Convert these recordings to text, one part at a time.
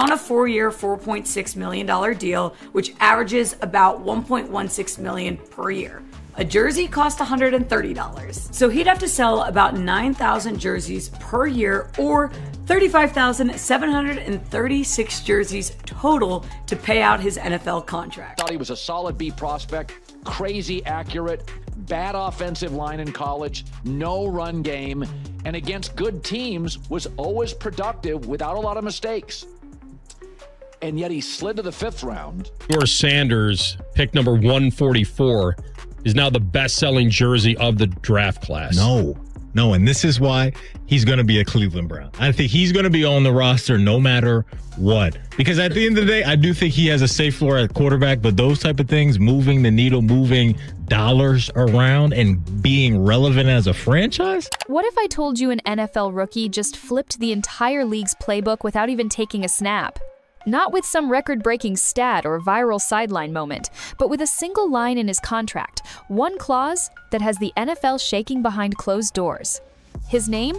on a 4-year, $4.6 million deal, which averages about $1.16 million per year. A jersey cost $130, so he'd have to sell about 9,000 jerseys per year or 35,736 jerseys total to pay out his NFL contract. Thought he was a solid B prospect, crazy accurate, bad offensive line in college, no run game, and against good teams was always productive without a lot of mistakes. And yet he slid to the 5th round. Shedeur Sanders, pick number 144, is now the best-selling jersey of the draft class. No, and this is why he's going to be a Cleveland Brown. I think he's going to be on the roster no matter what. Because at the end of the day, I do think he has a safe floor at quarterback, but those type of things, moving the needle, moving dollars around and being relevant as a franchise? What if I told you an NFL rookie just flipped the entire league's playbook without even taking a snap? Not with some record-breaking stat or viral sideline moment, but with a single line in his contract, one clause that has the NFL shaking behind closed doors. His name?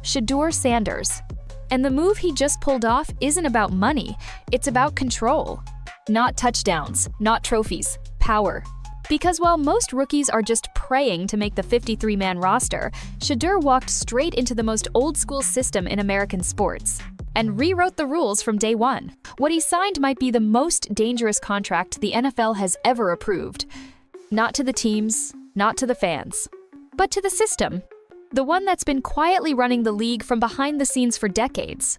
Shedeur Sanders. And the move he just pulled off isn't about money, it's about control. Not touchdowns, not trophies, power. Because while most rookies are just praying to make the 53-man roster, Shedeur walked straight into the most old-school system in American sports and rewrote the rules from day one. What he signed might be the most dangerous contract the NFL has ever approved. Not to the teams, not to the fans, but to the system. The one that's been quietly running the league from behind the scenes for decades.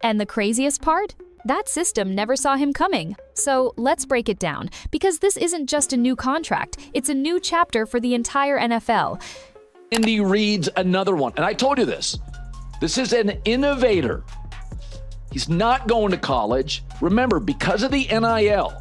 And the craziest part? That system never saw him coming. So let's break it down, because this isn't just a new contract, it's a new chapter for the entire NFL. Indy reads another one, and I told you this. This is an innovator. He's not going to college. Remember, because of the NIL,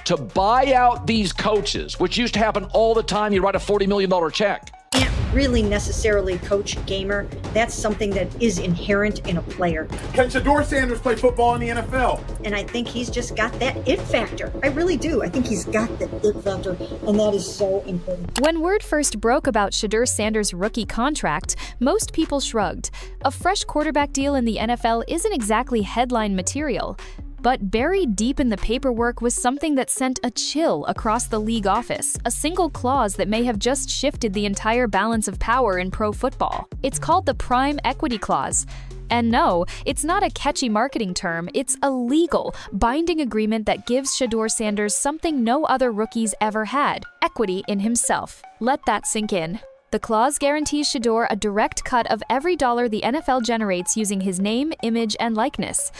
to buy out these coaches, which used to happen all the time, you write a $40 million check. Can't really necessarily coach a gamer. That's something that is inherent in a player. Can Shedeur Sanders play football in the NFL? And I think he's just got that it factor. I really do. I think he's got that it factor, and that is so important. When word first broke about Shedeur Sanders' rookie contract, most people shrugged. A fresh quarterback deal in the NFL isn't exactly headline material. But buried deep in the paperwork was something that sent a chill across the league office, a single clause that may have just shifted the entire balance of power in pro football. It's called the Prime Equity Clause. And no, it's not a catchy marketing term, it's a legal, binding agreement that gives Shedeur Sanders something no other rookies ever had: equity in himself. Let that sink in. The clause guarantees Shedeur a direct cut of every dollar the NFL generates using his name, image, and likeness.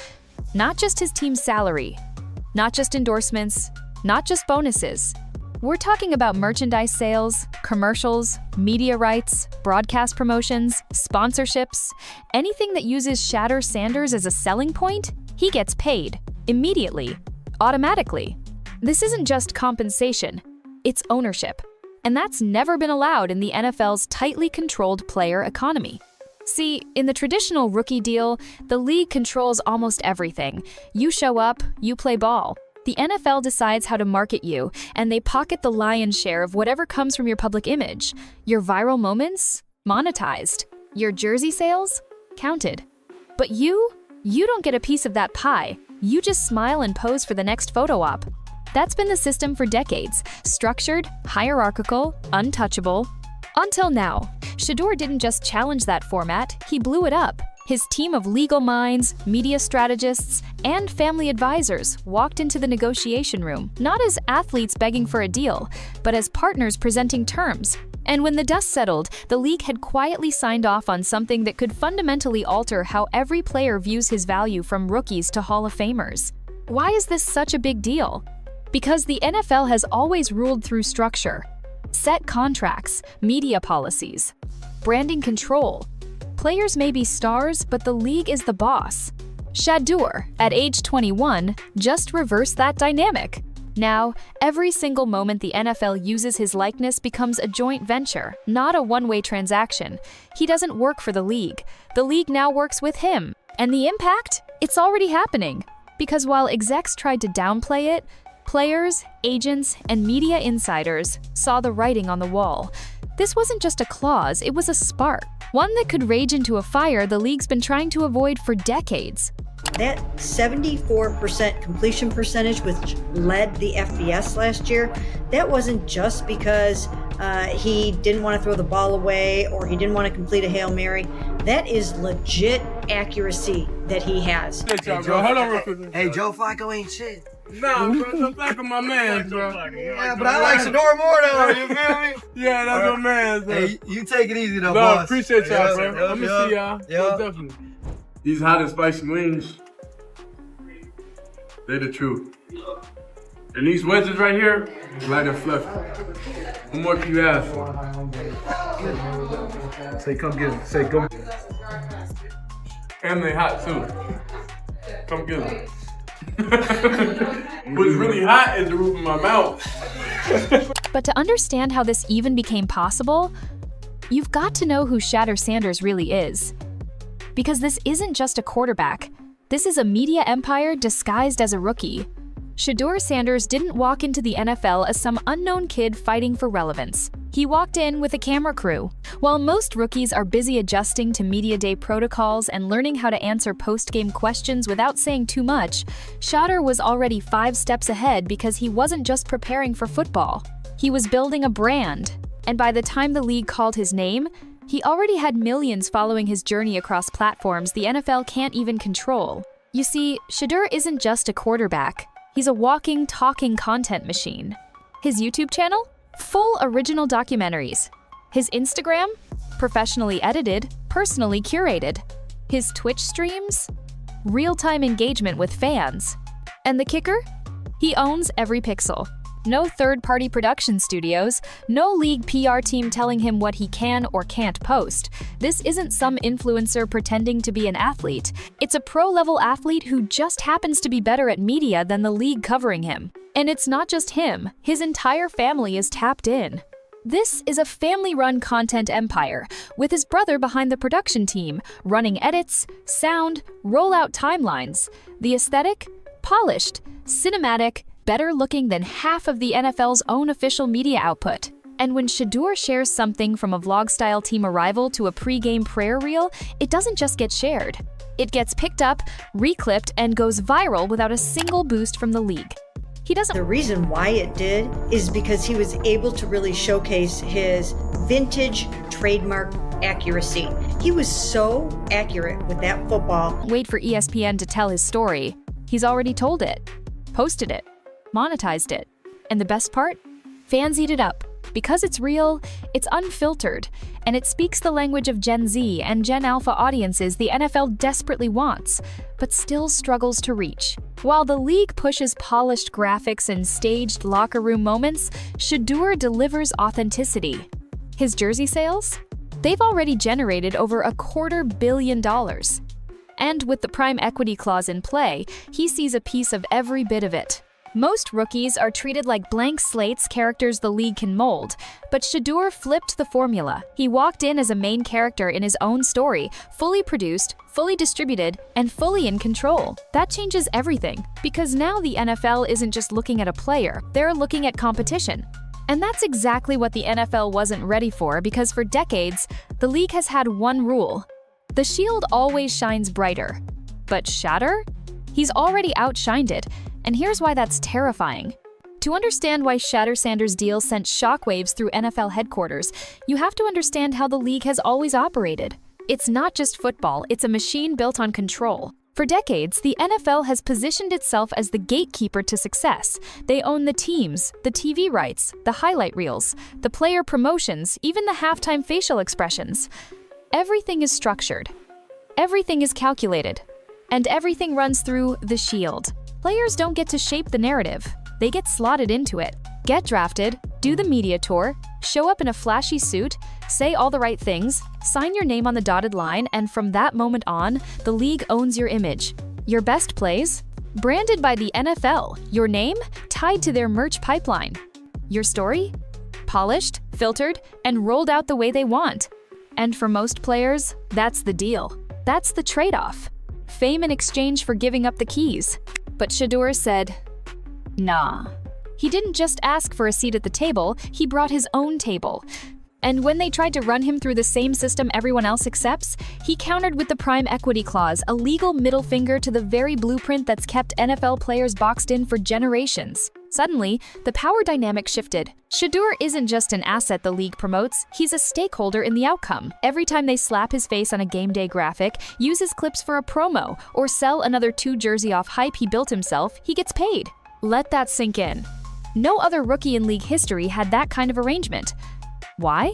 Not just his team's salary, not just endorsements, not just bonuses. We're talking about merchandise sales, commercials, media rights, broadcast promotions, sponsorships. Anything that uses Shedeur Sanders as a selling point, he gets paid, immediately, automatically. This isn't just compensation, it's ownership. And that's never been allowed in the NFL's tightly controlled player economy. See, in the traditional rookie deal, the league controls almost everything. You show up, you play ball. The NFL decides how to market you, and they pocket the lion's share of whatever comes from your public image. Your viral moments? Monetized. Your jersey sales? Counted. But you don't get a piece of that pie. You just smile and pose for the next photo op. That's been the system for decades. Structured, hierarchical, untouchable. Until now. Shedeur didn't just challenge that format, he blew it up. His team of legal minds, media strategists, and family advisors walked into the negotiation room, not as athletes begging for a deal, but as partners presenting terms. And when the dust settled, the league had quietly signed off on something that could fundamentally alter how every player views his value, from rookies to Hall of Famers. Why is this such a big deal? Because the NFL has always ruled through structure. Set contracts, media policies, branding control. Players may be stars, but the league is the boss. Shedeur, at age 21, just reversed that dynamic. Now, every single moment the NFL uses his likeness becomes a joint venture, not a one-way transaction. He doesn't work for the league now works with him. And the impact? It's already happening. Because while execs tried to downplay it, players, agents, and media insiders saw the writing on the wall. This wasn't just a clause, it was a spark. One that could rage into a fire the league's been trying to avoid for decades. That 74% completion percentage, which led the FBS last year, that wasn't just because he didn't want to throw the ball away or he didn't want to complete a Hail Mary. That is legit accuracy that he has. Hey, Joe, hold on real quick. Hey, Joe Flacco ain't shit. Nah, bro, Joe Flacco my man, bro. Yeah, but I like Shedeur more though, you feel me? Yeah, that's my man, bro. Hey, you take it easy though, No, boss. appreciate y'all, bro. Let me see y'all. Yeah. Definitely. These hot and spicy wings, they the truth. And these wedges right here, light and fluffy. What more can you ask for? Say, come get them. Say, come. And they hot too. Come get them. What's really hot is the roof of my mouth. But to understand how this even became possible, you've got to know who Shedeur Sanders really is. Because this isn't just a quarterback, this is a media empire disguised as a rookie. Shedeur Sanders didn't walk into the NFL as some unknown kid fighting for relevance. He walked in with a camera crew. While most rookies are busy adjusting to media day protocols and learning how to answer post-game questions without saying too much, Shedeur was already 5 steps ahead because he wasn't just preparing for football. He was building a brand. And by the time the league called his name, he already had millions following his journey across platforms the NFL can't even control. You see, Shedeur isn't just a quarterback. He's a walking, talking content machine. His YouTube channel? Full original documentaries. His Instagram? Professionally edited, personally curated. His Twitch streams? Real-time engagement with fans. And the kicker? He owns every pixel. No third-party production studios, no league PR team telling him what he can or can't post. This isn't some influencer pretending to be an athlete. It's a pro-level athlete who just happens to be better at media than the league covering him. And it's not just him, his entire family is tapped in. This is a family-run content empire, with his brother behind the production team, running edits, sound, rollout timelines. The aesthetic? Polished, cinematic, better looking than half of the NFL's own official media output. And when Shedeur shares something from a vlog-style team arrival to a pre-game prayer reel, it doesn't just get shared. It gets picked up, reclipped, and goes viral without a single boost from the league. The reason why it did is because he was able to really showcase his vintage trademark accuracy. He was so accurate with that football. Wait for ESPN to tell his story. He's already told it, posted it, monetized it. And the best part? Fans eat it up. Because it's real, it's unfiltered, and it speaks the language of Gen Z and Gen Alpha audiences the NFL desperately wants, but still struggles to reach. While the league pushes polished graphics and staged locker room moments, Shedeur delivers authenticity. His jersey sales? They've already generated over $250 million. And with the prime equity clause in play, he sees a piece of every bit of it. Most rookies are treated like blank slates, characters the league can mold, but Shedeur flipped the formula. He walked in as a main character in his own story, fully produced, fully distributed, and fully in control. That changes everything, because now the NFL isn't just looking at a player, they're looking at competition. And that's exactly what the NFL wasn't ready for, because for decades, the league has had one rule. The shield always shines brighter. But Shedeur? He's already outshined it, and here's why that's terrifying. To understand why Shedeur Sanders' deal sent shockwaves through NFL headquarters, you have to understand how the league has always operated. It's not just football, it's a machine built on control. For decades, the NFL has positioned itself as the gatekeeper to success. They own the teams, the TV rights, the highlight reels, the player promotions, even the halftime facial expressions. Everything is structured. Everything is calculated. And everything runs through the shield. Players don't get to shape the narrative. They get slotted into it. Get drafted, do the media tour, show up in a flashy suit, say all the right things, sign your name on the dotted line, and from that moment on, the league owns your image. Your best plays? Branded by the NFL. Your name? Tied to their merch pipeline. Your story? Polished, filtered, and rolled out the way they want. And for most players, that's the deal. That's the trade-off. Fame in exchange for giving up the keys. But Shedeur said, nah. He didn't just ask for a seat at the table, he brought his own table. And when they tried to run him through the same system everyone else accepts, he countered with the prime equity clause, a legal middle finger to the very blueprint that's kept NFL players boxed in for generations. Suddenly, the power dynamic shifted. Shedeur isn't just an asset the league promotes, he's a stakeholder in the outcome. Every time they slap his face on a game day graphic, use his clips for a promo, or sell another 2 jersey off hype he built himself, he gets paid. Let that sink in. No other rookie in league history had that kind of arrangement. Why?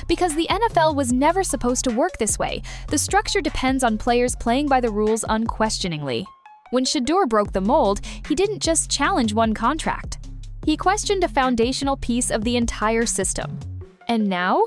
Because the NFL was never supposed to work this way. The structure depends on players playing by the rules unquestioningly. When Shedeur broke the mold, he didn't just challenge one contract. He questioned a foundational piece of the entire system. And now,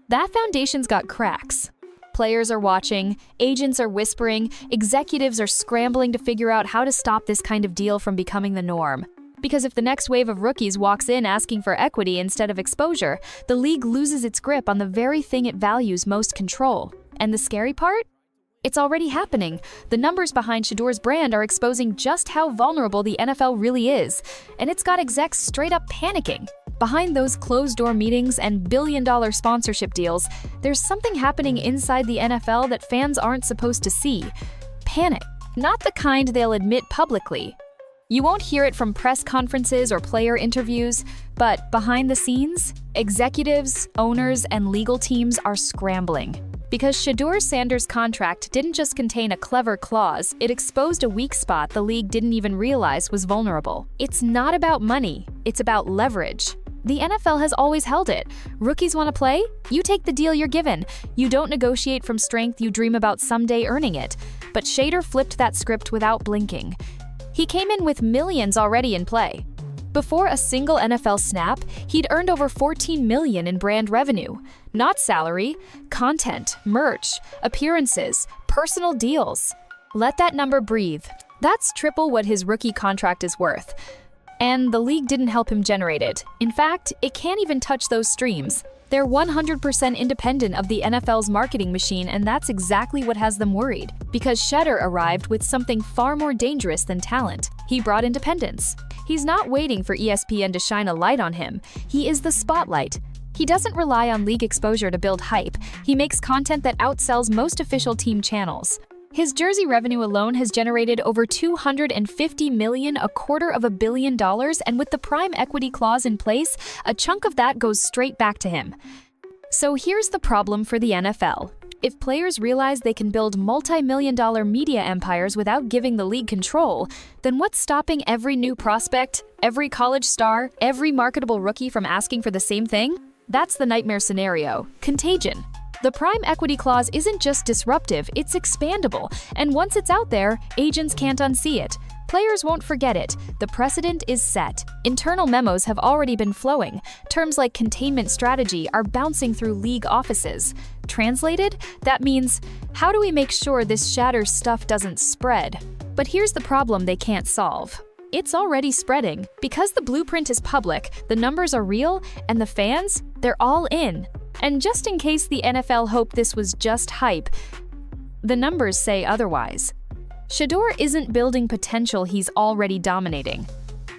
that foundation's got cracks. Players are watching, agents are whispering, executives are scrambling to figure out how to stop this kind of deal from becoming the norm. Because if the next wave of rookies walks in asking for equity instead of exposure, the league loses its grip on the very thing it values most: control. And the scary part? It's already happening. The numbers behind Shedeur's brand are exposing just how vulnerable the NFL really is, and it's got execs straight up panicking. Behind those closed-door meetings and billion-dollar sponsorship deals, there's something happening inside the NFL that fans aren't supposed to see. Panic. Not the kind they'll admit publicly. You won't hear it from press conferences or player interviews, but behind the scenes, executives, owners, and legal teams are scrambling. Because Shedeur Sanders' contract didn't just contain a clever clause, it exposed a weak spot the league didn't even realize was vulnerable. It's not about money, it's about leverage. The NFL has always held it. Rookies want to play? You take the deal you're given. You don't negotiate from strength, you dream about someday earning it. But Shedeur flipped that script without blinking. He came in with millions already in play. Before a single NFL snap, he'd earned over $14 million in brand revenue. Not salary, content, merch, appearances, personal deals. Let that number breathe. That's triple what his rookie contract is worth. And the league didn't help him generate it. In fact, it can't even touch those streams. They're 100% independent of the NFL's marketing machine, and that's exactly what has them worried. Because Shedeur arrived with something far more dangerous than talent. He brought independence. He's not waiting for ESPN to shine a light on him. He is the spotlight. He doesn't rely on league exposure to build hype. He makes content that outsells most official team channels. His jersey revenue alone has generated over $250 million, $250 million, and with the prime equity clause in place, a chunk of that goes straight back to him. So here's the problem for the NFL. If players realize they can build multi-million-dollar media empires without giving the league control, then what's stopping every new prospect, every college star, every marketable rookie from asking for the same thing? That's the nightmare scenario: contagion. The prime equity clause isn't just disruptive, it's expandable, and once it's out there, agents can't unsee it. Players won't forget it. The precedent is set. Internal memos have already been flowing. Terms like containment strategy are bouncing through league offices. Translated, that means, how do we make sure this Shedeur stuff doesn't spread? But here's the problem they can't solve. It's already spreading. Because the blueprint is public, the numbers are real, and the fans, they're all in. And just in case the NFL hoped this was just hype, the numbers say otherwise. Shedeur isn't building potential, he's already dominating.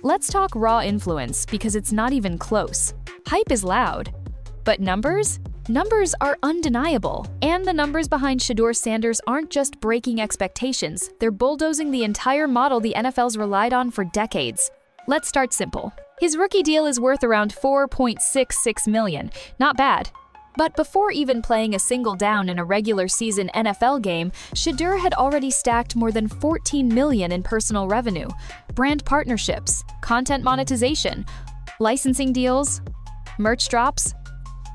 Let's talk raw influence, because it's not even close. Hype is loud, but numbers? Numbers are undeniable. And the numbers behind Shedeur Sanders aren't just breaking expectations, they're bulldozing the entire model the NFL's relied on for decades. Let's start simple. His rookie deal is worth around $4.66 million. Not bad. But before even playing a single down in a regular season NFL game, Shedeur had already stacked more than $14 million in personal revenue, brand partnerships, content monetization, licensing deals, merch drops.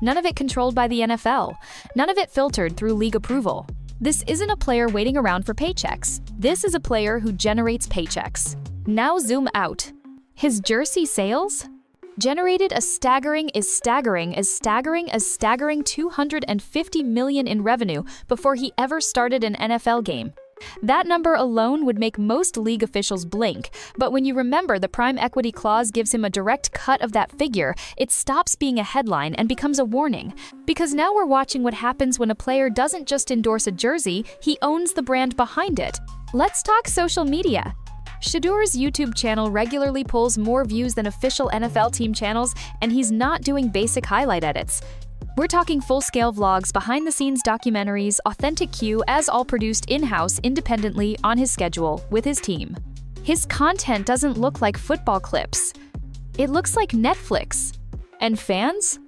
None of it controlled by the NFL. None of it filtered through league approval. This isn't a player waiting around for paychecks. This is a player who generates paychecks. Now zoom out. His jersey sales generated a staggering $250 million in revenue before he ever started an NFL game. That number alone would make most league officials blink, but when you remember the prime equity clause gives him a direct cut of that figure, it stops being a headline and becomes a warning. Because now we're watching what happens when a player doesn't just endorse a jersey, he owns the brand behind it. Let's talk social media. Shedeur's YouTube channel regularly pulls more views than official NFL team channels, and he's not doing basic highlight edits. We're talking full-scale vlogs, behind-the-scenes documentaries, authentic Q, as all produced in-house independently on his schedule with his team. His content doesn't look like football clips. It looks like Netflix. And fans?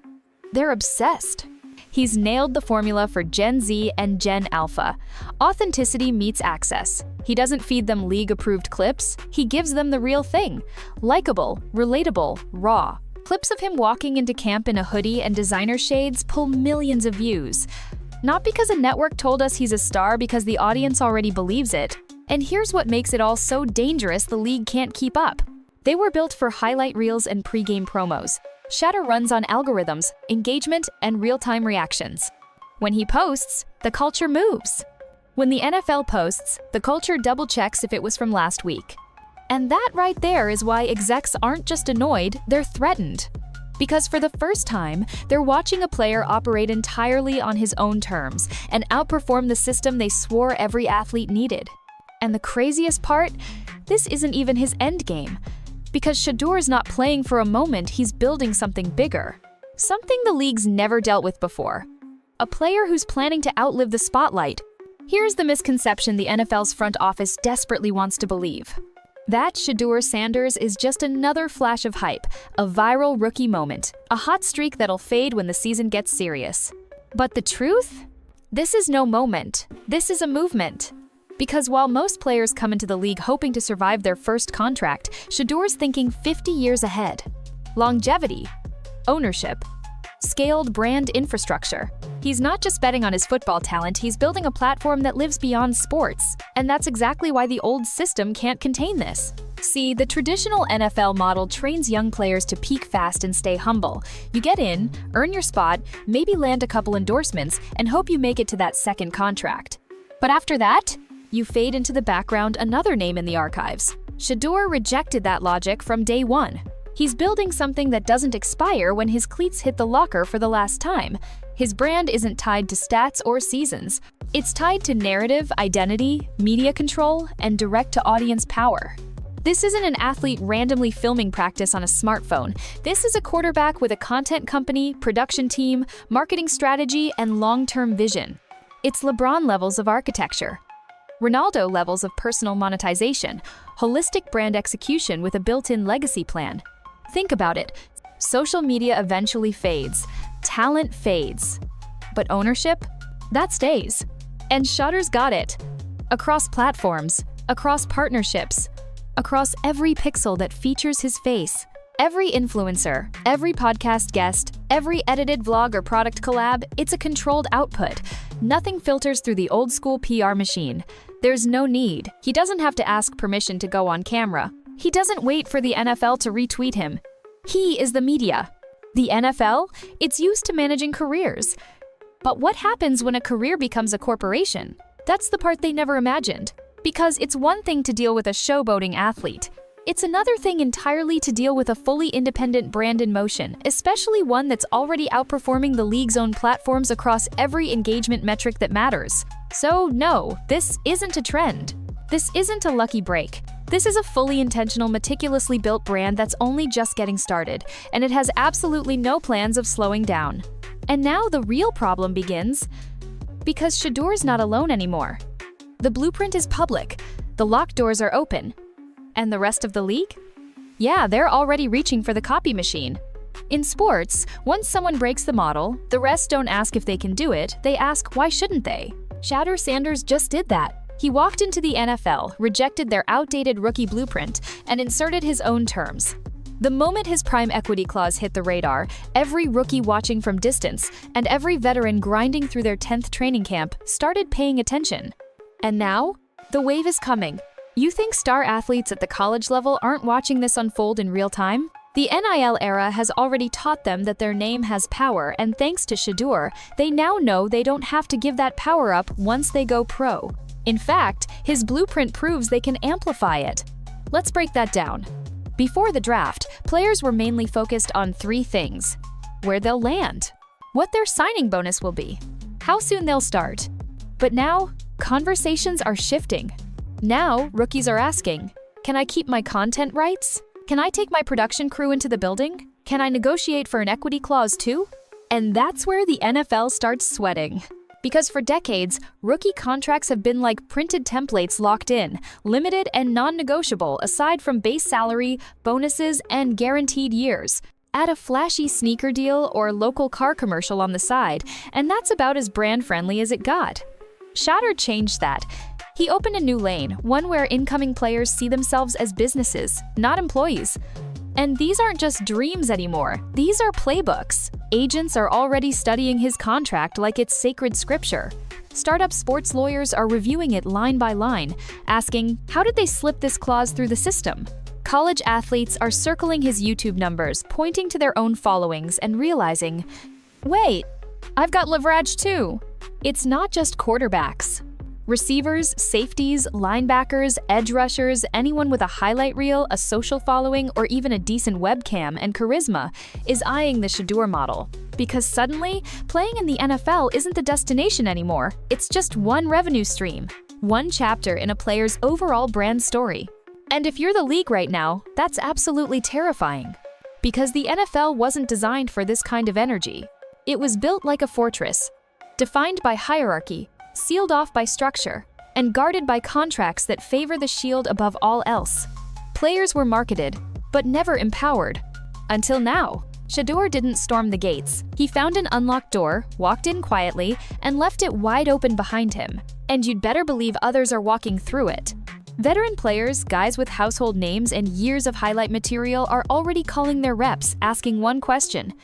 They're obsessed. He's nailed the formula for Gen Z and Gen Alpha. Authenticity meets access. He doesn't feed them league-approved clips. He gives them the real thing. Likeable, relatable, raw. Clips of him walking into camp in a hoodie and designer shades pull millions of views. Not because a network told us he's a star, because the audience already believes it. And here's what makes it all so dangerous the league can't keep up. They were built for highlight reels and pre-game promos. Shedeur runs on algorithms, engagement, and real-time reactions. When he posts, the culture moves. When the NFL posts, the culture double-checks if it was from last week. And that right there is why execs aren't just annoyed, they're threatened. Because for the first time, they're watching a player operate entirely on his own terms and outperform the system they swore every athlete needed. And the craziest part? This isn't even his end game. Because Shedeur's not playing for a moment, he's building something bigger. Something the league's never dealt with before. A player who's planning to outlive the spotlight. Here's the misconception the NFL's front office desperately wants to believe. That Shedeur Sanders is just another flash of hype, a viral rookie moment, a hot streak that'll fade when the season gets serious. But the truth? This is no moment. This is a movement. Because while most players come into the league hoping to survive their first contract, Shedeur's thinking 50 years ahead. Longevity, ownership, scaled brand infrastructure. He's not just betting on his football talent, he's building a platform that lives beyond sports. And that's exactly why the old system can't contain this. See, the traditional NFL model trains young players to peak fast and stay humble. You get in, earn your spot, maybe land a couple endorsements, and hope you make it to that second contract. But after that, you fade into the background, another name in the archives. Shedeur rejected that logic from day one. He's building something that doesn't expire when his cleats hit the locker for the last time. His brand isn't tied to stats or seasons. It's tied to narrative, identity, media control, and direct-to-audience power. This isn't an athlete randomly filming practice on a smartphone. This is a quarterback with a content company, production team, marketing strategy, and long-term vision. It's LeBron levels of architecture. Ronaldo levels of personal monetization, holistic brand execution with a built-in legacy plan. Think about it. Social media eventually fades. Talent fades. But ownership? That stays. And Shedeur's got it. Across platforms, across partnerships, across every pixel that features his face. Every influencer, every podcast guest, every edited vlog or product collab, it's a controlled output. Nothing filters through the old-school PR machine. There's no need. He doesn't have to ask permission to go on camera. He doesn't wait for the NFL to retweet him. He is the media. The NFL? It's used to managing careers. But what happens when a career becomes a corporation? That's the part they never imagined. Because it's one thing to deal with a showboating athlete. It's another thing entirely to deal with a fully independent brand in motion, especially one that's already outperforming the league's own platforms across every engagement metric that matters. So no, this isn't a trend. This isn't a lucky break. This is a fully intentional, meticulously built brand that's only just getting started, and it has absolutely no plans of slowing down. And now the real problem begins, because Shedeur's not alone anymore. The blueprint is public, the locked doors are open. And the rest of the league? Yeah, they're already reaching for the copy machine. In sports, once someone breaks the model, the rest don't ask if they can do it, they ask why shouldn't they? Shedeur Sanders just did that. He walked into the NFL, rejected their outdated rookie blueprint, and inserted his own terms. The moment his prime equity clause hit the radar, every rookie watching from distance and every veteran grinding through their 10th training camp started paying attention. And now, the wave is coming. You think star athletes at the college level aren't watching this unfold in real time? The NIL era has already taught them that their name has power, and thanks to Shedeur, they now know they don't have to give that power up once they go pro. In fact, his blueprint proves they can amplify it. Let's break that down. Before the draft, players were mainly focused on three things: where they'll land, what their signing bonus will be, how soon they'll start. But now, conversations are shifting. Now, rookies are asking, can I keep my content rights? Can I take my production crew into the building? Can I negotiate for an equity clause too? And that's where the NFL starts sweating. Because for decades, rookie contracts have been like printed templates locked in, limited and non-negotiable aside from base salary, bonuses, and guaranteed years. Add a flashy sneaker deal or local car commercial on the side, and that's about as brand-friendly as it got. Shedeur changed that. He opened a new lane, one where incoming players see themselves as businesses, not employees. And these aren't just dreams anymore. These are playbooks. Agents are already studying his contract like it's sacred scripture. Startup sports lawyers are reviewing it line by line, asking, how did they slip this clause through the system? College athletes are circling his YouTube numbers, pointing to their own followings and realizing, wait, I've got leverage too. It's not just quarterbacks. Receivers, safeties, linebackers, edge rushers, anyone with a highlight reel, a social following, or even a decent webcam and charisma is eyeing the Shedeur model. Because suddenly, playing in the NFL isn't the destination anymore. It's just one revenue stream, one chapter in a player's overall brand story. And if you're the league right now, that's absolutely terrifying. Because the NFL wasn't designed for this kind of energy. It was built like a fortress, defined by hierarchy, sealed off by structure, and guarded by contracts that favor the shield above all else. Players were marketed, but never empowered. Until now. Shedeur didn't storm the gates. He found an unlocked door, walked in quietly, and left it wide open behind him. And you'd better believe others are walking through it. Veteran players, guys with household names and years of highlight material are already calling their reps, asking one question.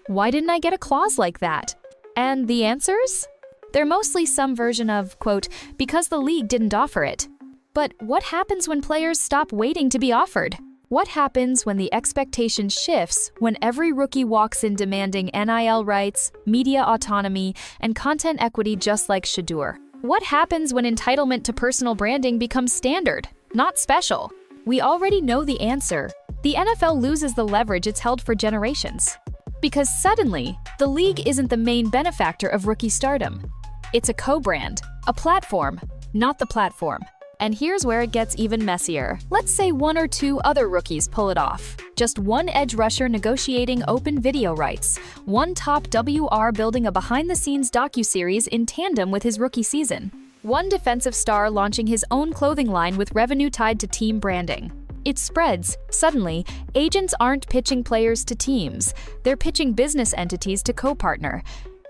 Why didn't I get a clause like that? And the answers? They're mostly some version of, quote, because the league didn't offer it. But what happens when players stop waiting to be offered? What happens when the expectation shifts when every rookie walks in demanding NIL rights, media autonomy, and content equity just like Shedeur? What happens when entitlement to personal branding becomes standard, not special? We already know the answer. The NFL loses the leverage it's held for generations. Because suddenly, the league isn't the main benefactor of rookie stardom. It's a co-brand, a platform, not the platform. And here's where it gets even messier. Let's say one or two other rookies pull it off. Just one edge rusher negotiating open video rights, one top WR building a behind-the-scenes docuseries in tandem with his rookie season, one defensive star launching his own clothing line with revenue tied to team branding. It spreads. Suddenly, agents aren't pitching players to teams. They're pitching business entities to co-partner.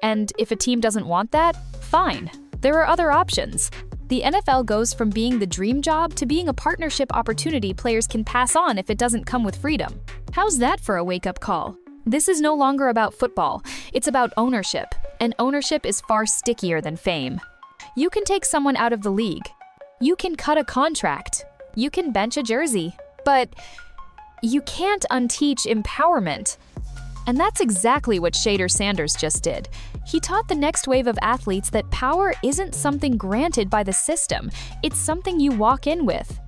And if a team doesn't want that, fine. There are other options. The NFL goes from being the dream job to being a partnership opportunity players can pass on if it doesn't come with freedom. How's that for a wake-up call? This is no longer about football. It's about ownership. And ownership is far stickier than fame. You can take someone out of the league. You can cut a contract. You can bench a jersey. But you can't unteach empowerment. And that's exactly what Shedeur Sanders just did. He taught the next wave of athletes that power isn't something granted by the system, it's something you walk in with.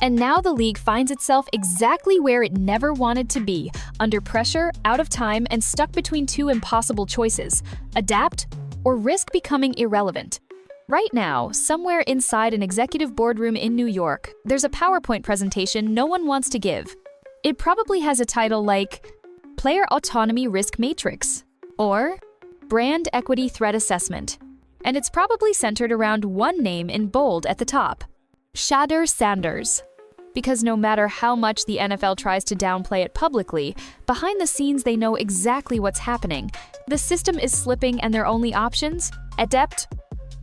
And now the league finds itself exactly where it never wanted to be, under pressure, out of time, and stuck between two impossible choices: adapt or risk becoming irrelevant. Right now, somewhere inside an executive boardroom in New York, there's a PowerPoint presentation no one wants to give. It probably has a title like Player Autonomy Risk Matrix, or Brand Equity Threat Assessment. And it's probably centered around one name in bold at the top: Shedeur Sanders. Because no matter how much the NFL tries to downplay it publicly, behind the scenes they know exactly what's happening. The system is slipping and their only options? Adapt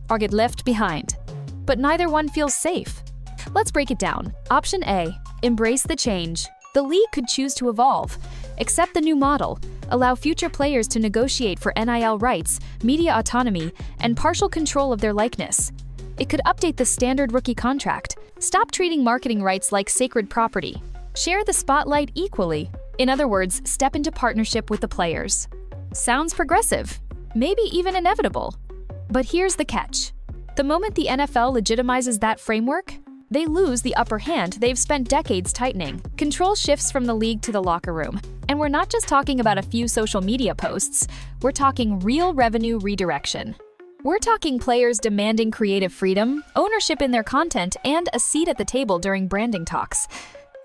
or get left behind. But neither one feels safe. Let's break it down. Option A, embrace the change. The league could choose to evolve, accept the new model, allow future players to negotiate for NIL rights, media autonomy, and partial control of their likeness. It could update the standard rookie contract, stop treating marketing rights like sacred property, share the spotlight equally. In other words, step into partnership with the players. Sounds progressive, maybe even inevitable. But here's the catch. The moment the NFL legitimizes that framework, they lose the upper hand they've spent decades tightening. Control shifts from the league to the locker room. And we're not just talking about a few social media posts, we're talking real revenue redirection. We're talking players demanding creative freedom, ownership in their content, and a seat at the table during branding talks.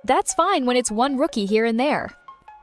That's fine when it's one rookie here and there.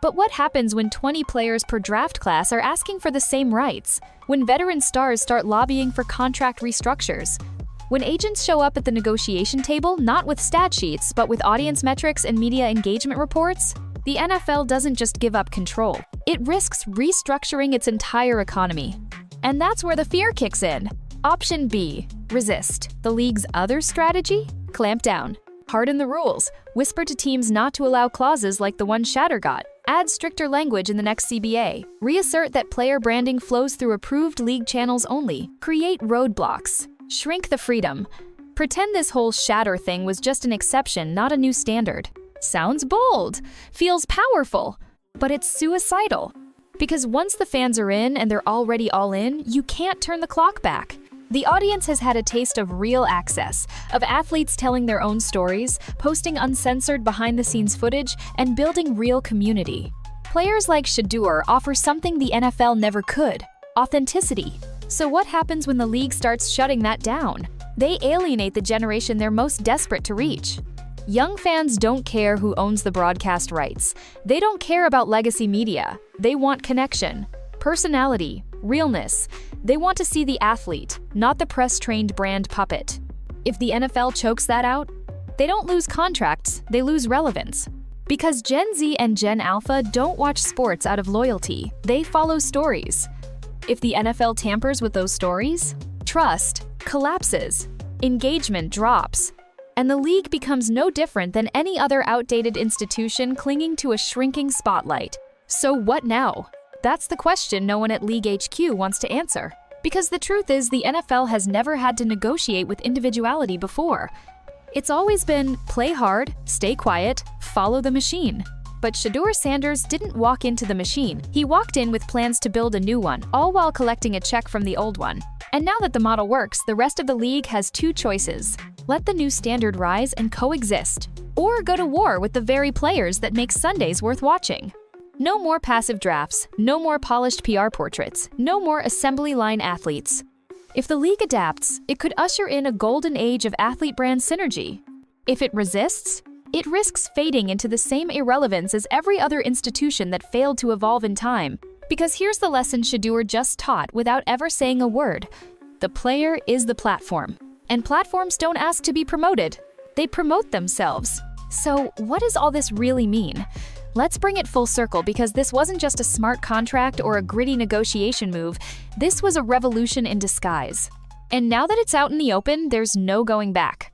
But what happens when 20 players per draft class are asking for the same rights? When veteran stars start lobbying for contract restructures? When agents show up at the negotiation table not with stat sheets, but with audience metrics and media engagement reports? The NFL doesn't just give up control. It risks restructuring its entire economy. And that's where the fear kicks in. Option B, resist. The league's other strategy? Clamp down. Harden the rules. Whisper to teams not to allow clauses like the one Shedeur got. Add stricter language in the next CBA. Reassert that player branding flows through approved league channels only. Create roadblocks. Shrink the freedom. Pretend this whole Shedeur thing was just an exception, not a new standard. Sounds bold. Feels powerful. But it's suicidal. Because once the fans are in and they're already all in, you can't turn the clock back. The audience has had a taste of real access, of athletes telling their own stories, posting uncensored behind-the-scenes footage, and building real community. Players like Shedeur offer something the NFL never could: authenticity. So what happens when the league starts shutting that down? They alienate the generation they're most desperate to reach. Young fans don't care who owns the broadcast rights. They don't care about legacy media. They want connection, personality, realness. They want to see the athlete, not the press-trained brand puppet. If the NFL chokes that out, they don't lose contracts, they lose relevance. Because Gen Z and Gen Alpha don't watch sports out of loyalty, they follow stories. If the NFL tampers with those stories, trust collapses, engagement drops, and the league becomes no different than any other outdated institution clinging to a shrinking spotlight. So what now? That's the question no one at League HQ wants to answer. Because the truth is, the NFL has never had to negotiate with individuality before. It's always been play hard, stay quiet, follow the machine. But Shedeur Sanders didn't walk into the machine. He walked in with plans to build a new one, all while collecting a check from the old one. And now that the model works, the rest of the league has two choices. Let the new standard rise and coexist, or go to war with the very players that make Sundays worth watching. No more passive drafts, no more polished PR portraits, no more assembly line athletes. If the league adapts, it could usher in a golden age of athlete brand synergy. If it resists, it risks fading into the same irrelevance as every other institution that failed to evolve in time. Because here's the lesson Shedeur just taught without ever saying a word. The player is the platform. And platforms don't ask to be promoted. They promote themselves. So what does all this really mean? Let's bring it full circle, because this wasn't just a smart contract or a gritty negotiation move. This was a revolution in disguise. And now that it's out in the open, there's no going back.